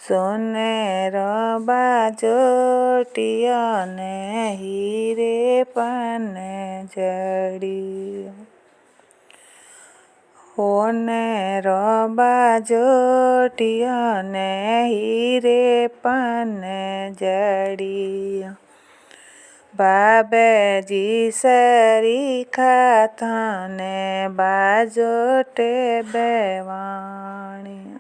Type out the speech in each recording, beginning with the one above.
સોનેરો બાજોટિયો ને હીરે પાને જડી. સોનેરો બાજોટિયો ને હીરે પાને જડી. બાબેજી સરીખા થાને બાજોટે બેવાણી.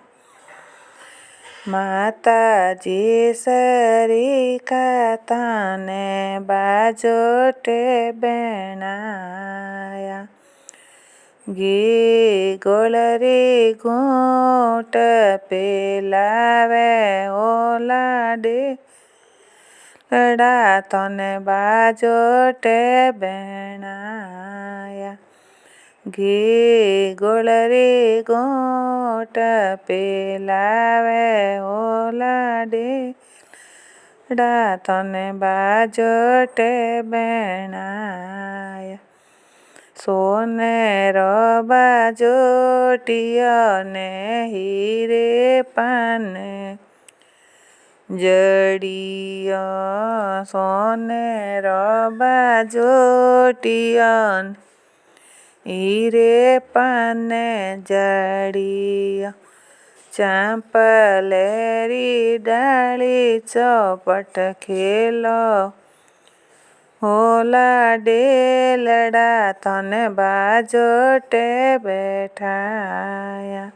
માતાજી સરીખા થાને બાજોટે બેણાયા. ઘી ગોળરી ઘૂંટ પીલાવે ઓલાડે લડા તને બાજોટે બેણાયા. ઘી ગોળરી ઘૂંટ પીલાવે ઓલાડે લડા તને બાજોટે બેણાયા. સોનેરો બાજોટિયો ને હીરે પાને જડિયો. સોનેરો બાજોટિયો ને હીરે પાને જડિયો. ચાંપલેરી ડાળી ચોપટ ખેલો ઓલાડે લડા તને બાજોટે બેઠાયા.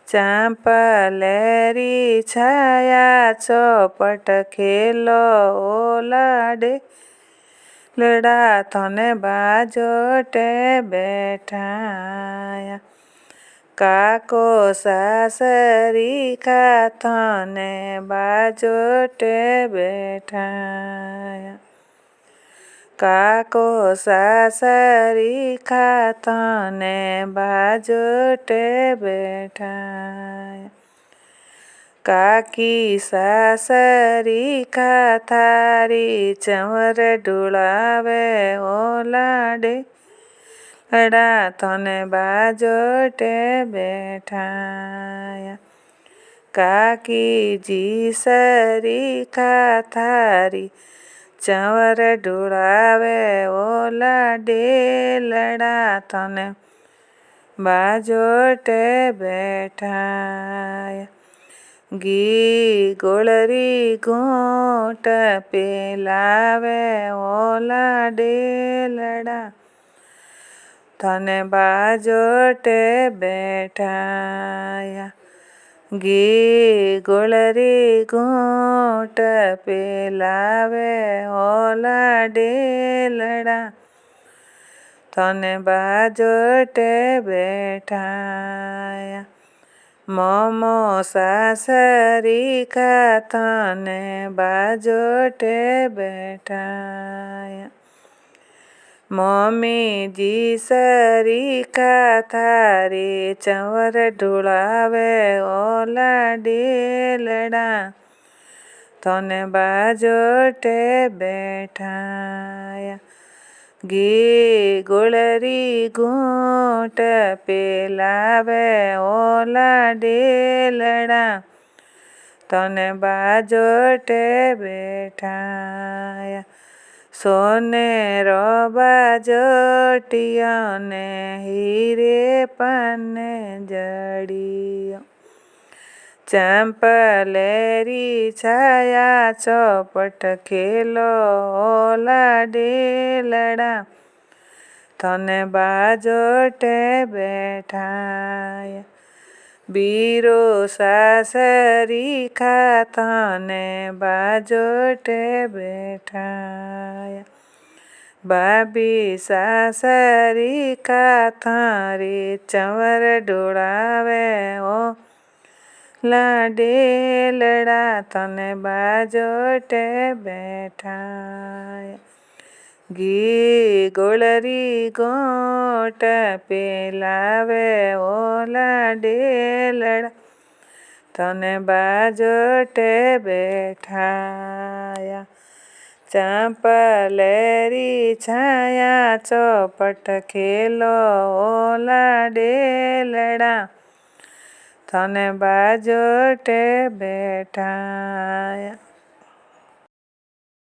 ચાંપલેરી છાયા ચોપટ ખેલો ઓલાડે લડા તને બાજોટે બેઠાયા. કાકો સાસરી ખાથને બાજોટે બેઠાયા. કાકો સાસરી ખાથને બાજોટે બેઠાયા. કાકી સાસરી ખાથારી ચંવર ઢુળાવે ઓલાડે લડા તને બાજોટે બેઠાયા. કાકીજી સરીખા થારી ચંવર ઢુળાવે ઓલાડે લડા તને બાજોટે બેઠાયા. ઘી ગોળરી ઘૂંટ પીલાવે ઓલાડે લડા તને બાજોટે બેઠાયા. ઘી ગોળરી ઘૂંટ પીલાવે ઓલાડે લડા તને બાજોટે બેઠાયા. મોમો સાસરી ખાથને બાજોટે બેઠાયા. મમ્મીજી સરીખા થારી ચંવર ઢુળાવે ઓલાડે લડા તને બાજોટે બેઠાયા. ઘી ગોળરી ઘૂંટ પીલાવે ઓલાડે લડા તને બાજોટે બેઠાયા. સોનેરો બાજોટિયો ને હીરે પાને જડિયો. ચાંપલેરી છાયા ચોપટ ખેલો ઓલાડે લડા તને બાજોટે બેઠાયા. બીરો સાસરી ખાથને બાજોટે બેઠાયા. બાબી સાસરી ખાથારી ચંવર ઢોળાવે ઓલાડે લડા તને બાજોટે બેઠાયા. ઘી ગોળરી ઘૂંટ પીલાવે ઓલાડે લડા તને બાજોટે બેઠાયા. ચાંપલેરી છાયા ચોપટ ખેલો ઓલાડે લડા તને બાજોટે બેઠાયા.